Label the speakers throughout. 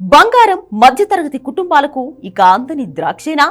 Speaker 1: బంగారం మధ్యతరగతి కుటుంబాలకు ఇక అందని ద్రాక్షేనా?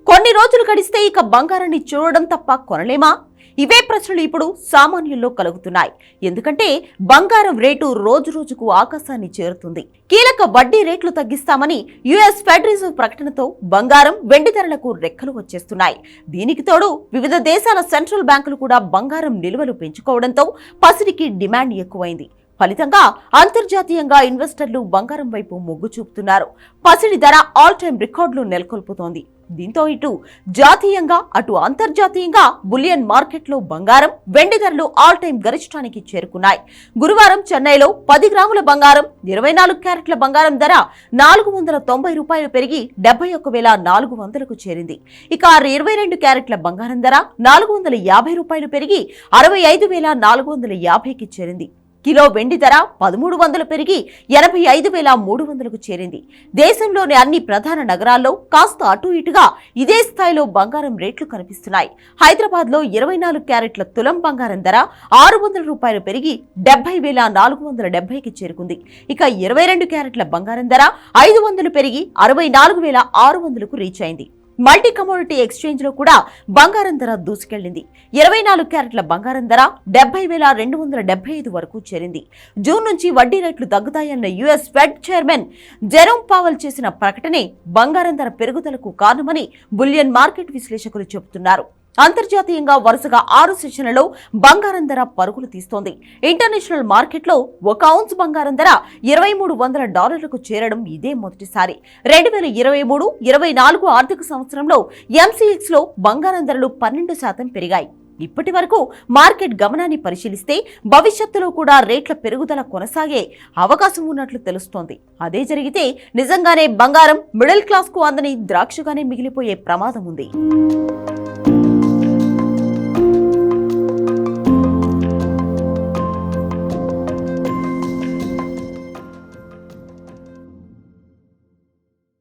Speaker 1: కొన్ని రోజులు గడిస్తే ఇక బంగారాన్ని చూడడం తప్ప కొనలేమా? ఇవే ప్రశ్నలు ఇప్పుడు సామాన్యుల్లో కలుగుతున్నాయి. ఎందుకంటే బంగారం రేటు రోజు రోజుకు ఆకాశాన్ని చేరుతుంది. కీలక వడ్డీ రేట్లు తగ్గిస్తామని యుఎస్ ఫెడ్ రిజర్వ్ ప్రకటనతో బంగారం, వెండి ధరలకు రెక్కలు వచ్చేస్తున్నాయి. దీనికి తోడు వివిధ దేశాల సెంట్రల్ బ్యాంకులు కూడా బంగారం నిల్వలు పెంచుకోవడంతో పసిడికి డిమాండ్ ఎక్కువైంది. ఫలితంగా అంతర్జాతీయంగా ఇన్వెస్టర్లు బంగారం వైపు మొగ్గు చూపుతున్నారు. పసిడి ధర ఆల్ టైమ్ రికార్డులు నెలకొల్పుతోంది. దీంతో ఇటు జాతీయంగా అటు అంతర్జాతీయంగా బులియన్ మార్కెట్లో బంగారం, వెండి ధరలు ఆల్ టైమ్ గరిష్టానికి చేరుకున్నాయి. గురువారం చెన్నైలో 10 గ్రాముల బంగారం, 24 క్యారెట్ల బంగారం ధర $490 పెరిగి 71,400కు చేరింది. ఇక 22 క్యారెట్ల బంగారం ధర $450 పెరిగి 65,450కి చేరింది. కిలో వెండి ధర 1300 పెరిగి 85,300కు చేరింది. దేశంలోని అన్ని ప్రధాన నగరాల్లో కాస్త అటు ఇటుగా ఇదే స్థాయిలో బంగారం రేట్లు కనిపిస్తున్నాయి. హైదరాబాద్లో 24 క్యారెట్ల తులం బంగారం ధర $600 పెరిగి 70,470కి చేరుకుంది. ఇక 22 క్యారెట్ల బంగారం ధర 500 పెరిగి 64,600కు రీచ్ అయింది. మల్టీ కమోడిటీ ఎక్స్చేంజ్ లో కూడా బంగారం ధర దూసుకెళ్లింది. 24 క్యారెట్ల బంగారం ధర 70,275 వరకు చేరింది. జూన్ నుంచి వడ్డీ రేట్లు తగ్గుతాయన్న US Fed chairman Jerome Powell చేసిన ప్రకటనే బంగారం ధర పెరుగుదలకు కారణమని బులియన్ మార్కెట్ విశ్లేషకులు చెబుతున్నారు. అంతర్జాతీయంగా వరుసగా 6 సెషన్లలో బంగారం ధర పరుగులు తీస్తోంది. ఇంటర్నేషనల్ మార్కెట్లో 1 ఔన్స్ బంగారం ధర $2,300కు చేరడం ఇదే మొదటిసారి. 2023-24 ఆర్థిక సంవత్సరంలో MCX లో బంగారం ధరలు 12% పెరిగాయి. ఇప్పటి వరకు మార్కెట్ గమనాన్ని పరిశీలిస్తే భవిష్యత్తులో కూడా రేట్ల పెరుగుదల కొనసాగే అవకాశం ఉన్నట్లు తెలుస్తోంది. అదే జరిగితే నిజంగానే బంగారం మిడిల్ క్లాస్ కు అందని ద్రాక్షగానే మిగిలిపోయే ప్రమాదం ఉంది.